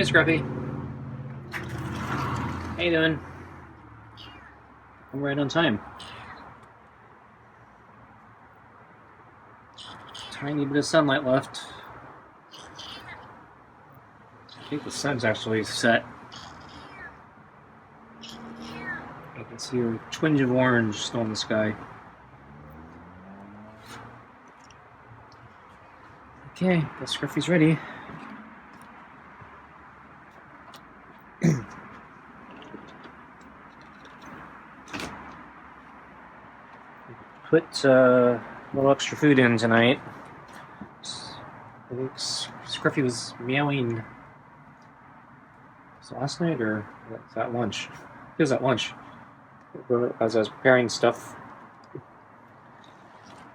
Hey, Scruffy. How you doing? I'm right on time. Tiny bit of sunlight left. I think the sun's actually set. I can see a twinge of orange still in the sky. Okay, the Scruffy's ready. Put a little extra food in tonight. I think Scruffy was meowing. Was it last night or was that lunch? It was at lunch. As I was preparing stuff.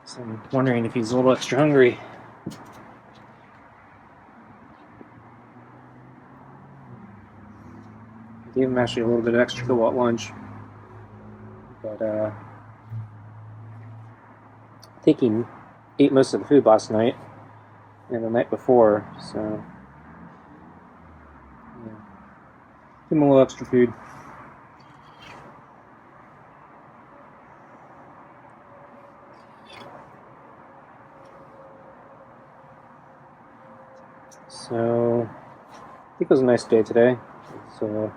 So I'm wondering if he's a little extra hungry. I gave him actually a little bit of extra food at lunch. But I think he ate most of the food last night and the night before, so yeah. Give him a little extra food. So I think it was a nice day today. So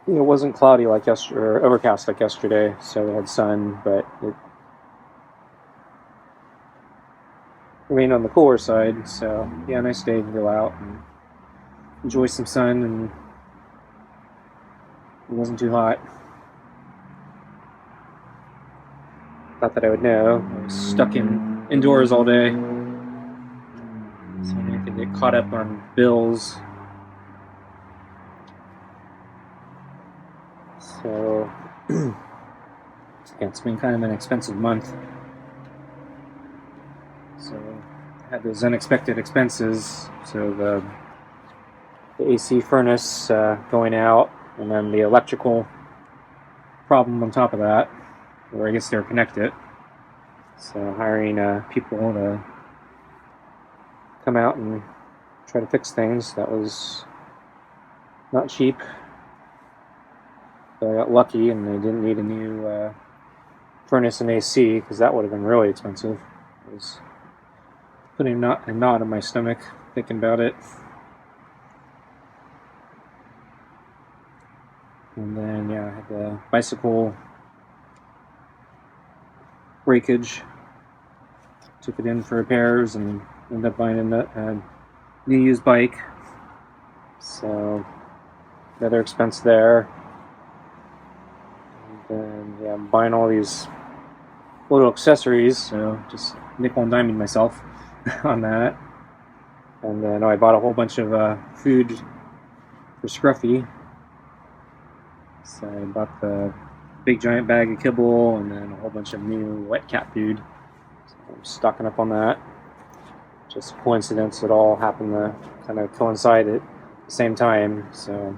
it wasn't cloudy like yesterday, or overcast like yesterday, so we had sun, but it remained on the cooler side, so yeah, nice day to go out and enjoy some sun, and it wasn't too hot. Not that I would know. I was stuck indoors all day, so I need to get caught up on bills. So yeah, it's been kind of an expensive month. So I had those unexpected expenses. So the AC furnace going out, and then the electrical problem on top of that, or I guess they're connected. So hiring people to come out and try to fix things, that was not cheap. So I got lucky, and they didn't need a new furnace and AC, because that would have been really expensive. I was putting a knot in my stomach thinking about it. And then, yeah, I had the bicycle breakage. Took it in for repairs and ended up buying a new used bike. So, another expense there. And then, yeah, I'm buying all these little accessories, so just nickel and diming myself on that. And then I bought a whole bunch of food for Scruffy. So I bought the big giant bag of kibble and then a whole bunch of new wet cat food. So I'm stocking up on that. Just a coincidence, it all happened to kind of coincide at the same time. So,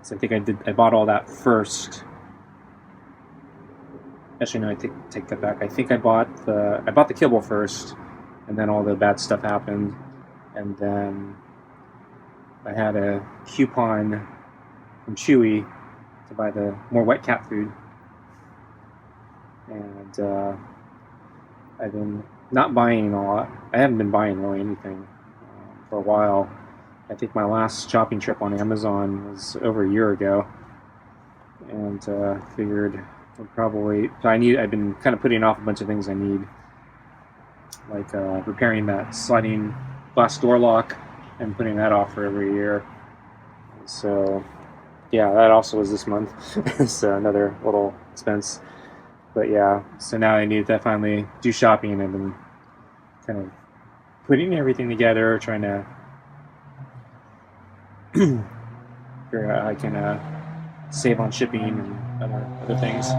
so I think I bought all that first. Actually, no, I take that back. I think I bought the kibble first, and then all the bad stuff happened, and then I had a coupon from Chewy to buy the more wet cat food, and I've been not buying a lot. I haven't been buying really anything for a while. I think my last shopping trip on Amazon was over a year ago, and figured probably I've been kind of putting off a bunch of things I need, like repairing that sliding glass door lock and putting that off for every year. So yeah, that also was this month. So another little expense. But yeah, so now I need to finally do shopping. I've been kind of putting everything together, trying to figure out how I can save on shipping and other things,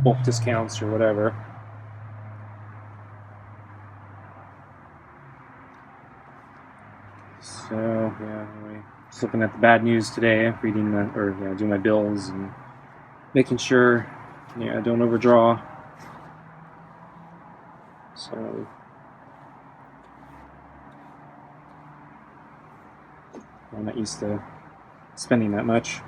bulk discounts or whatever. So yeah, anyway, just looking at the bad news today, doing my bills and making sure I don't overdraw. So I'm not used to spending that much.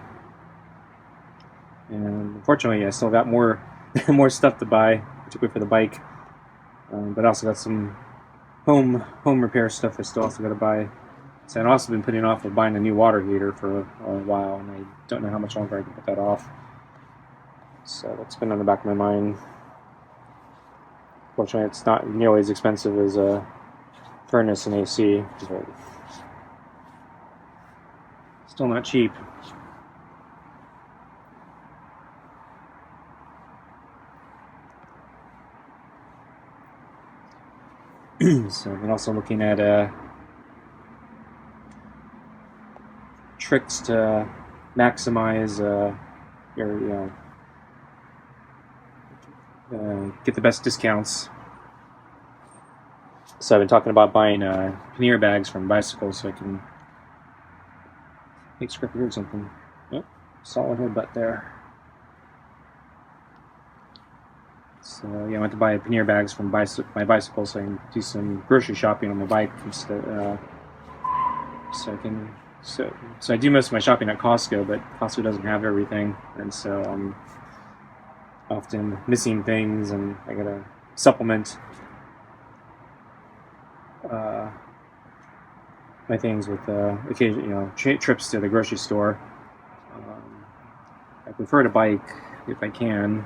And unfortunately, I still got more more stuff to buy, particularly for the bike. But I also got some home repair stuff I still also got to buy. So I've also been putting off of buying a new water heater for a while, and I don't know how much longer I can put that off. So that's been on the back of my mind. Fortunately, it's not nearly as expensive as a furnace and AC, but still not cheap. So I've been also looking at tricks to maximize your get the best discounts. So I've been talking about buying pannier bags from bicycles so I can. I think Scruffy heard something. Yep, solid headbutt there. So yeah, I went to buy pannier bags from my bicycle so I can do some grocery shopping on my bike instead. So I do most of my shopping at Costco, but Costco doesn't have everything, and so I'm often missing things, and I gotta supplement my things with occasional trips to the grocery store. I prefer to bike if I can.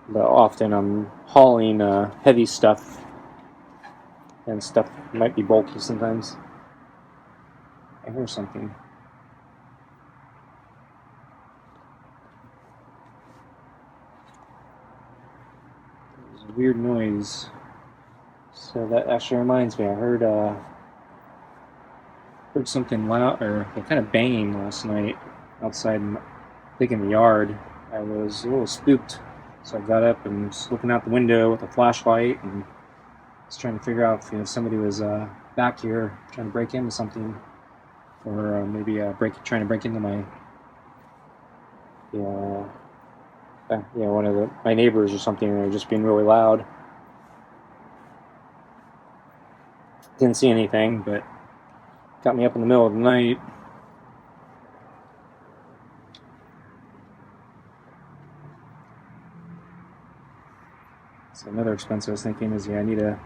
But often I'm hauling heavy stuff, and stuff might be bulky sometimes. I hear something. There's a weird noise. So that actually reminds me, I heard something loud, or kind of banging last night outside, I think in the yard. I was a little spooked, so I got up and was looking out the window with a flashlight and was trying to figure out if somebody was back here trying to break into something, or maybe trying to break into my one of my neighbors or something, and they're just being really loud. Didn't see anything, but got me up in the middle of the night. So another expense I was thinking is, I need a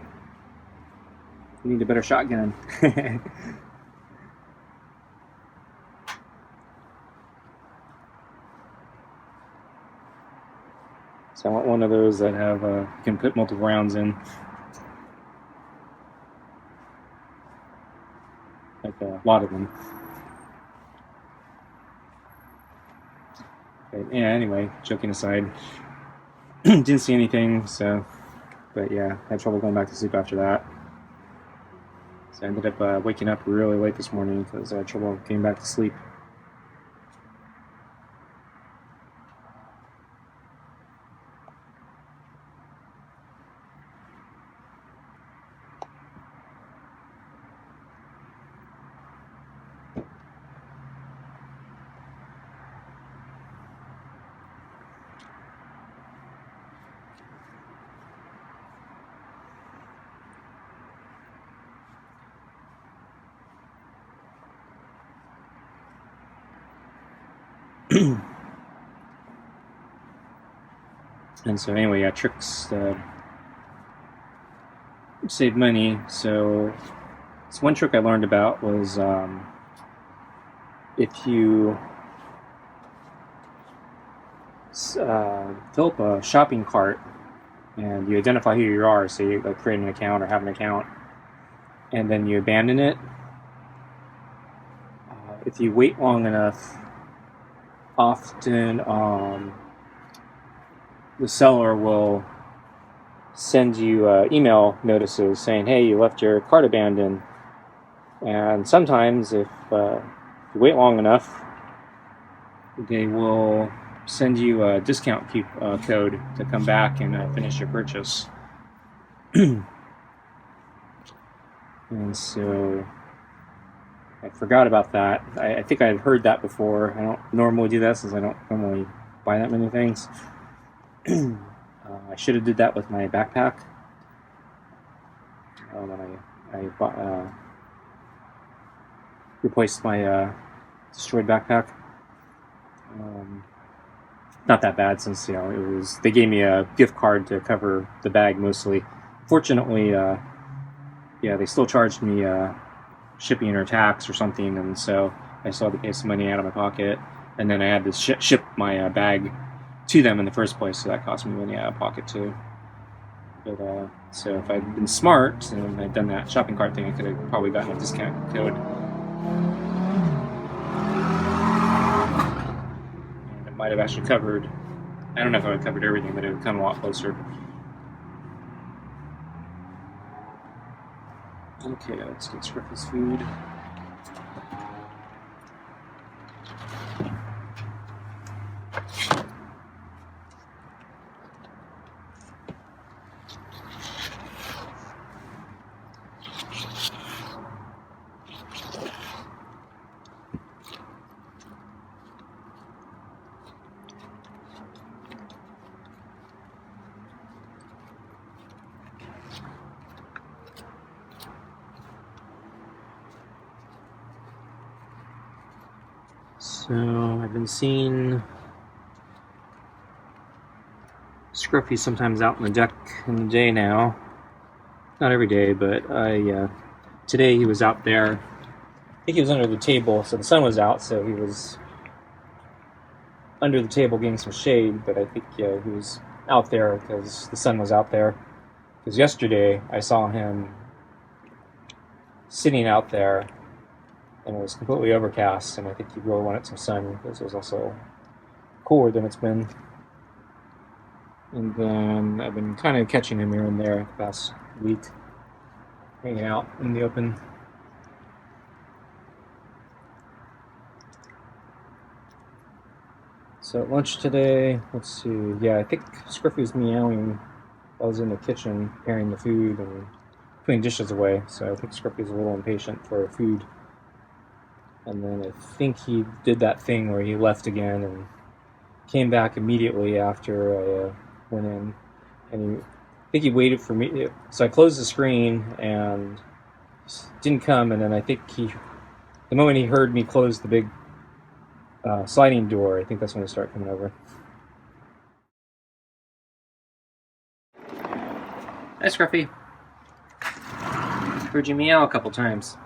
better shotgun. So I want one of those that have you can put multiple rounds in, like a lot of them. But yeah, anyway, joking aside, didn't see anything. But yeah, I had trouble going back to sleep after that. So I ended up waking up really late this morning because I had trouble getting back to sleep. And so anyway, tricks to save money. So one trick I learned about was if you fill up a shopping cart and you identify who you are, so you create an account or have an account, and then you abandon it. If you wait long enough, often the seller will send you email notices saying, "Hey, you left your cart abandoned." And sometimes, if you wait long enough, they will send you a discount code to come back and finish your purchase. And so I forgot about that. I think I had heard that before. I don't normally do that since I don't normally buy that many things. I should have did that with my backpack. When I bought, replaced my destroyed backpack. Not that bad, since it was, they gave me a gift card to cover the bag mostly. Fortunately, they still charged me shipping or tax or something, and so I still had to pay some money out of my pocket, and then I had to ship my bag to them in the first place, so that cost me money out of pocket too. But so if I'd been smart and I'd done that shopping cart thing, I could have probably gotten a discount code. And it might have actually covered, I don't know if it would have covered everything, but it would come a lot closer. Okay, let's get Scruffy's food. So I've been seeing Scruffy sometimes out on the deck in the day now. Not every day, but today he was out there. I think he was under the table, so the sun was out, so he was under the table getting some shade, but I think he was out there because the sun was out there. Because yesterday I saw him sitting out there, and it was completely overcast, and I think he really wanted some sun because it was also cooler than it's been. And then I've been kind of catching him here and there the past week, hanging out in the open. So at lunch today, let's see, yeah, I think Scruffy was meowing. I was in the kitchen preparing the food and putting dishes away, so I think Scruffy's a little impatient for food. And then I think he did that thing where he left again and came back immediately after I went in. And I think he waited for me. So I closed the screen and didn't come. And then I think the moment he heard me close the big sliding door, I think that's when he started coming over. Hi, Scruffy. Heard you meow a couple times.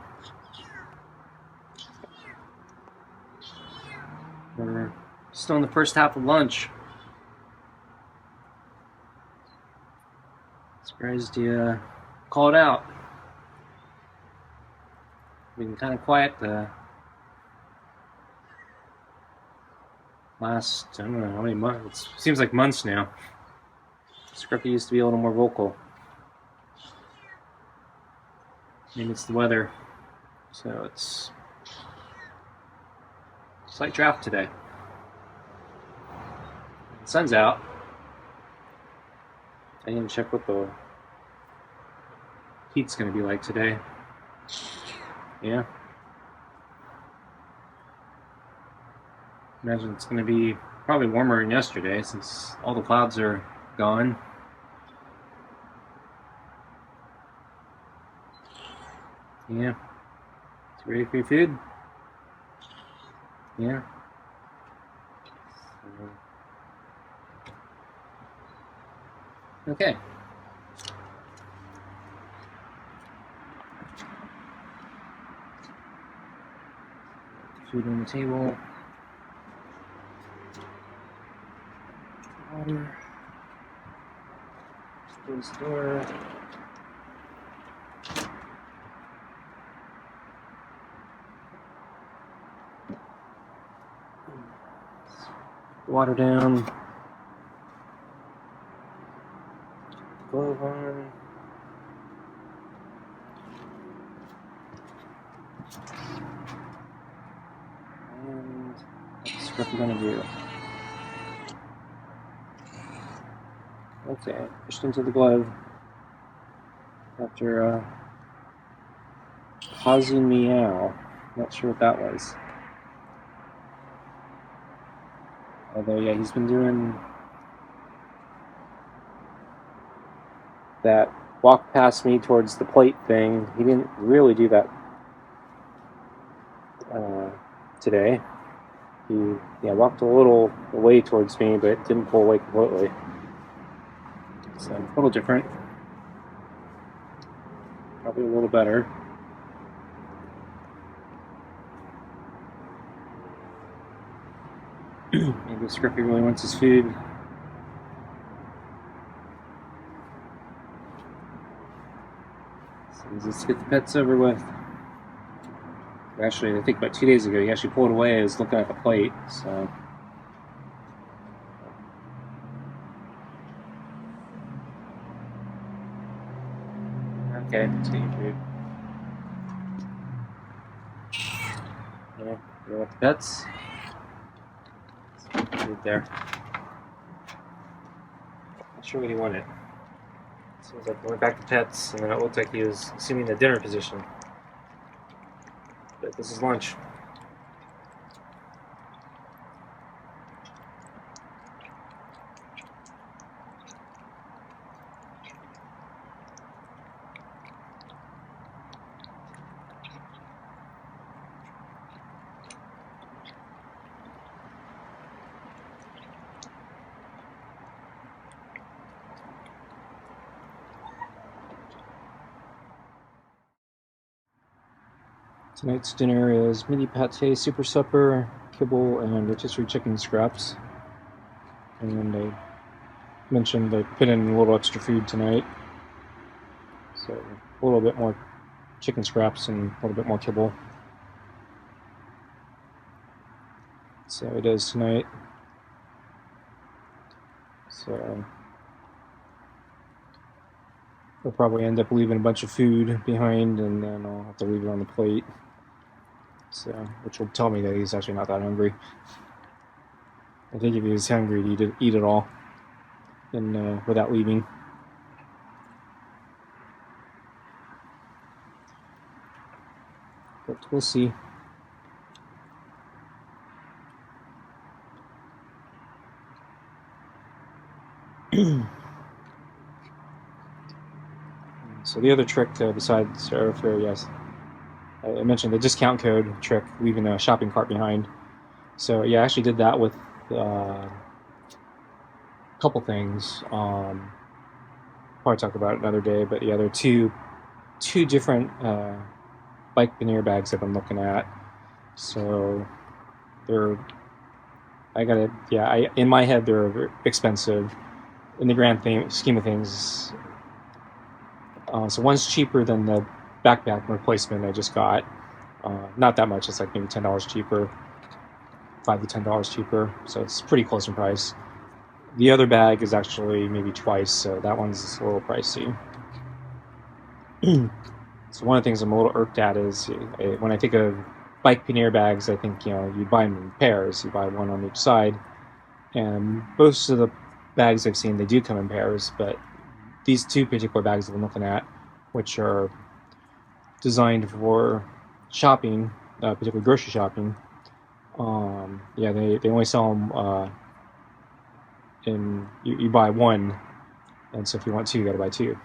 We're still in the first half of lunch. Surprised you called out. Been kind of quiet the last, I don't know how many months. It seems like months now. Scruffy used to be a little more vocal. Maybe it's the weather. So it's slight draft today. The sun's out. I didn't check what the heat's going to be like today. Yeah. Imagine it's going to be probably warmer than yesterday since all the clouds are gone. Yeah. You ready for your food? Yeah. Okay. Food on the table. Water. Close the door. Water down. Glove on. And that's what we're gonna do. Okay, pushed into the glove after pausing meow. Not sure what that was. Although, yeah, he's been doing that walk past me towards the plate thing. He didn't really do that today. He walked a little away towards me, but didn't pull away completely. So a little different. Probably a little better. Maybe Scruffy really wants his food. So let's get the pets over with. Actually, I think about 2 days ago, he actually pulled away. I was looking at the plate, so. Okay, let's get your food. Yeah, you want the pets? Right there. Not sure what he wanted. Seems like he went back to pets, and it looked like he was assuming the dinner position. But this is lunch. Tonight's dinner is mini pate, super supper, kibble, and rotisserie chicken scraps. And I mentioned I put in a little extra food tonight. So a little bit more chicken scraps and a little bit more kibble. So it is tonight. So I'll probably end up leaving a bunch of food behind, and then I'll have to leave it on the plate. So, which will tell me that he's actually not that hungry. I think if he was hungry, he'd eat it all, and without leaving. But we'll see. So the other trick besides airfare, yes, I mentioned the discount code trick, leaving a shopping cart behind. So yeah, I actually did that with a couple things. Probably talk about it another day, but yeah, there are two different bike pannier bags that I'm looking at. So they're, in my head they're expensive in the grand scheme of things. So one's cheaper than the backpack replacement I just got. Not that much. It's like maybe $10 cheaper, $5 to $10 cheaper. So it's pretty close in price. The other bag is actually maybe twice, so that one's a little pricey. So one of the things I'm a little irked at is when I think of bike pannier bags, I think you buy them in pairs. You buy one on each side, and most of the bags I've seen, they do come in pairs, but these two particular bags that I'm looking at, which are designed for shopping, particularly grocery shopping, they only sell them you buy one, and so if you want two, you gotta buy two.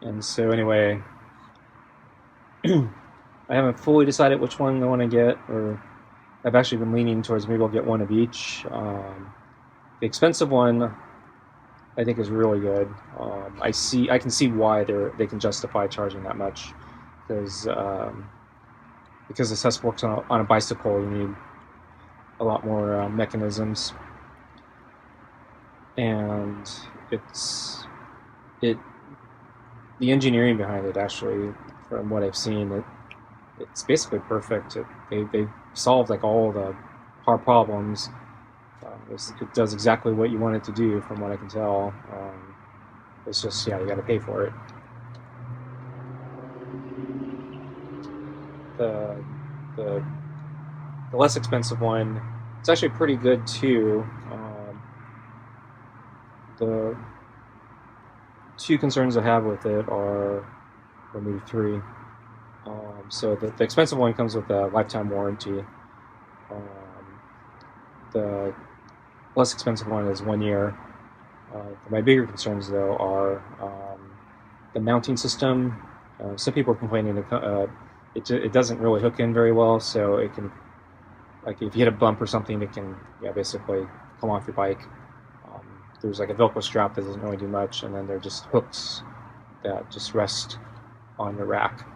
And so anyway, I haven't fully decided which one I want to get, or I've actually been leaning towards maybe I'll get one of each. The expensive one, I think, is really good. I can see why they can justify charging that much, because the cess works on a bicycle, you need a lot more mechanisms, and the engineering behind it, actually, from what I've seen, it's basically perfect. They solved like all the hard problems. It does exactly what you want it to do, from what I can tell. It's just, you got to pay for it. The less expensive one, it's actually pretty good too. The two concerns I have with it or maybe three. So the expensive one comes with a lifetime warranty. The less expensive one is 1 year. My bigger concerns, though, are the mounting system. Some people are complaining that it doesn't really hook in very well, so it can, like, if you hit a bump or something, it can basically come off your bike. There's like a Velcro strap that doesn't really do much, and then there are just hooks that just rest on the rack.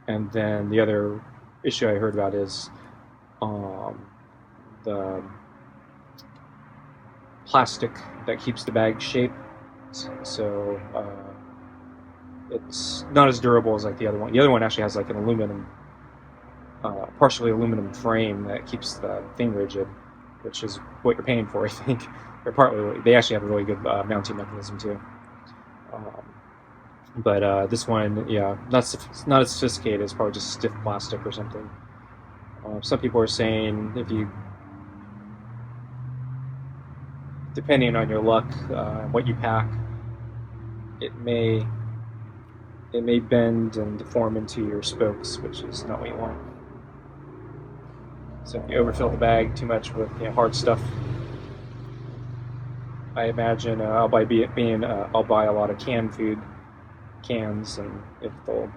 And then the other issue I heard about is the plastic that keeps the bag shape. So it's not as durable as like the other one. The other one actually has like an aluminum, partially aluminum frame that keeps the thing rigid, which is what you're paying for, I think. Or partly, they actually have a really good mounting mechanism too. But this one, not as sophisticated. It's probably just stiff plastic or something. Some people are saying if you, depending on your luck, what you pack, it may bend and deform into your spokes, which is not what you want. So if you overfill the bag too much with hard stuff, I imagine I'll buy a lot of canned food cans, and if they'll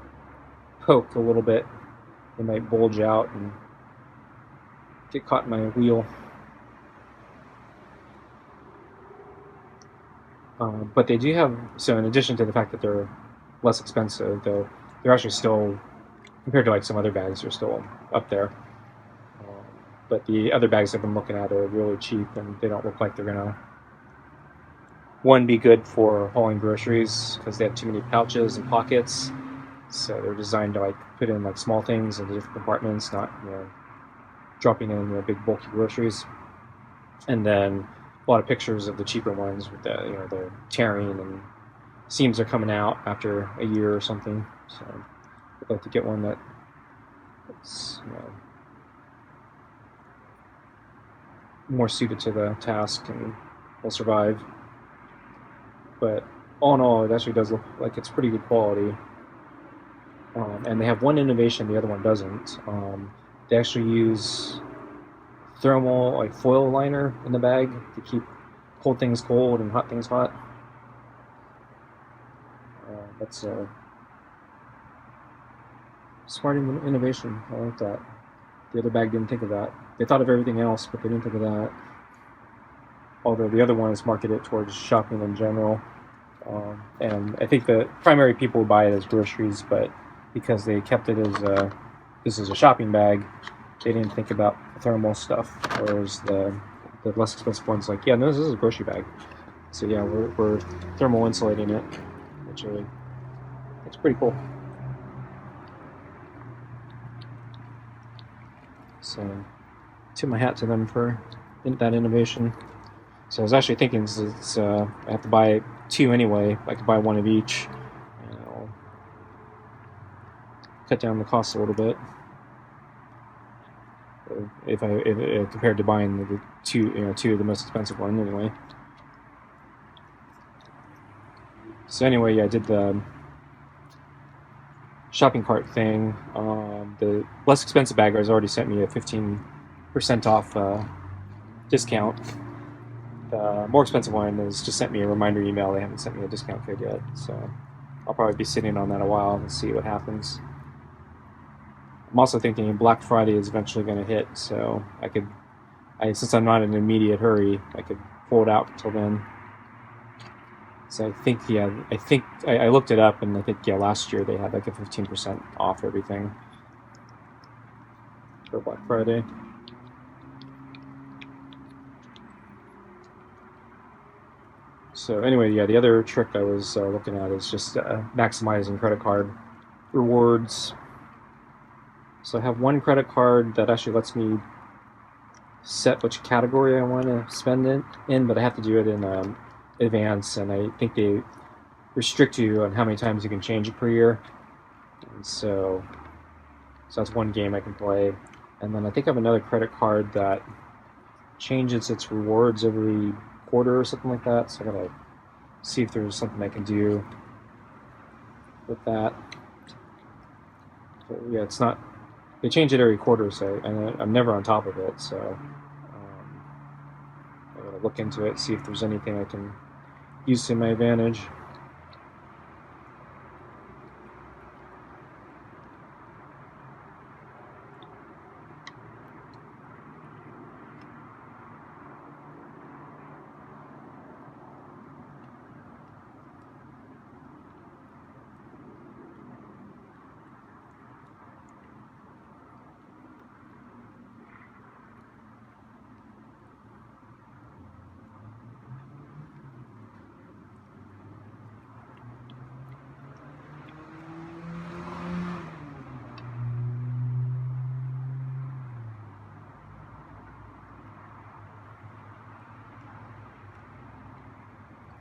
poke a little bit, they might bulge out and get caught in my wheel. But they do have, so in addition to the fact that they're less expensive, though, they're actually still, compared to like some other bags, they're still up there. But the other bags I've been looking at are really cheap, and they don't look like they're gonna, one, be good for hauling groceries because they have too many pouches and pockets. So they're designed to like put in like small things into different compartments, not dropping in big bulky groceries. And then a lot of pictures of the cheaper ones with the tearing and seams are coming out after a year or something. So I'd like to get one that's more suited to the task and will survive. But all in all, it actually does look like it's pretty good quality. And they have one innovation the other one doesn't. They actually use thermal, like foil liner in the bag to keep cold things cold and hot things hot. That's a smart innovation. I like that. The other bag didn't think of that. They thought of everything else, but they didn't think of that. Although the other one is marketed towards shopping in general. And I think the primary people buy it as groceries, but because they kept it as this is a shopping bag, they didn't think about the thermal stuff. Whereas the less expensive one's like, no, this is a grocery bag. So we're thermal insulating it, which it's pretty cool. So, tip my hat to them for that innovation. So I was actually thinking, I have to buy two anyway. I could buy one of each. I'll cut down the cost a little bit. If compared to buying the two of the most expensive one anyway. So anyway, I did the shopping cart thing. The less expensive bagger has already sent me a 15% off discount. The more expensive one has just sent me a reminder email. They haven't sent me a discount code yet, so I'll probably be sitting on that a while and see what happens. I'm also thinking Black Friday is eventually going to hit, so since I'm not in an immediate hurry, I could pull it out until then. So I looked it up, and I think last year they had like a 15% off everything for Black Friday. So anyway, the other trick I was looking at is just maximizing credit card rewards. So I have one credit card that actually lets me set which category I want to spend it in, but I have to do it in advance, and I think they restrict you on how many times you can change it per year. And so that's one game I can play. And then I think I have another credit card that changes its rewards every quarter or something like that. So I gotta see if there's something I can do with that. But it's not. They change it every quarter, so and I'm never on top of it. So look into it, see if there's anything I can use to my advantage.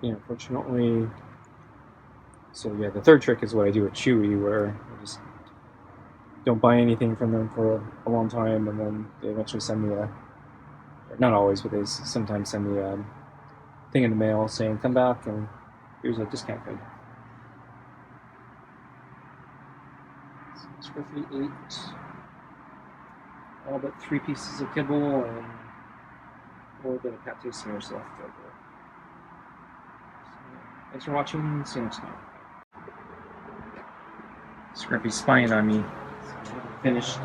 Yeah, unfortunately, so yeah, the third trick is what I do with Chewy, where I just don't buy anything from them for a long time, and then they eventually send me a, not always, but they sometimes send me a thing in the mail saying, come back and here's a discount code. So Scruffy ate all but 3 pieces of kibble and a little bit of pate smears left over. Thanks for watching. See you next time. Scruffy's spying on me. So I haven't finished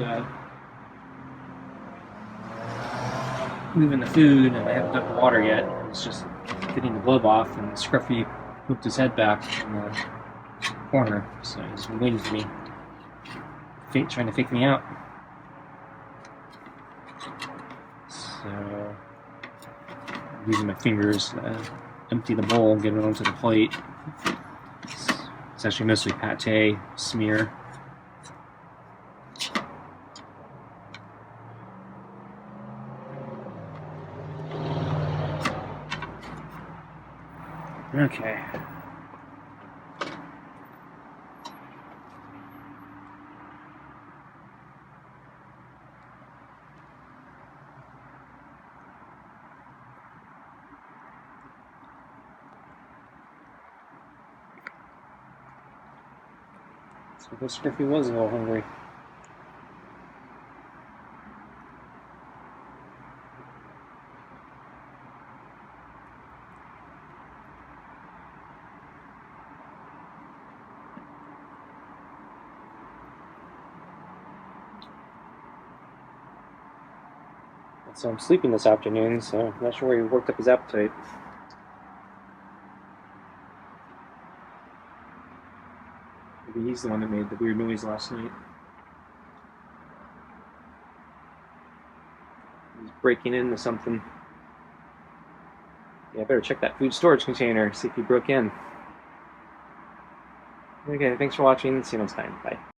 moving the food, and I haven't done the water yet. I was just getting the glove off, and Scruffy pooped his head back in the corner. So he's been waiting for me, trying to fake me out. So I'm using my fingers to empty the bowl, get it onto the plate. It's actually mostly pate smear. Okay. So I guess Scruffy was a little hungry. So I'm sleeping this afternoon, so I'm not sure where he worked up his appetite. Maybe he's the one that made the weird noise last night. He's breaking into something. Yeah, I better check that food storage container, see if he broke in. Okay, thanks for watching. See you next time. Bye.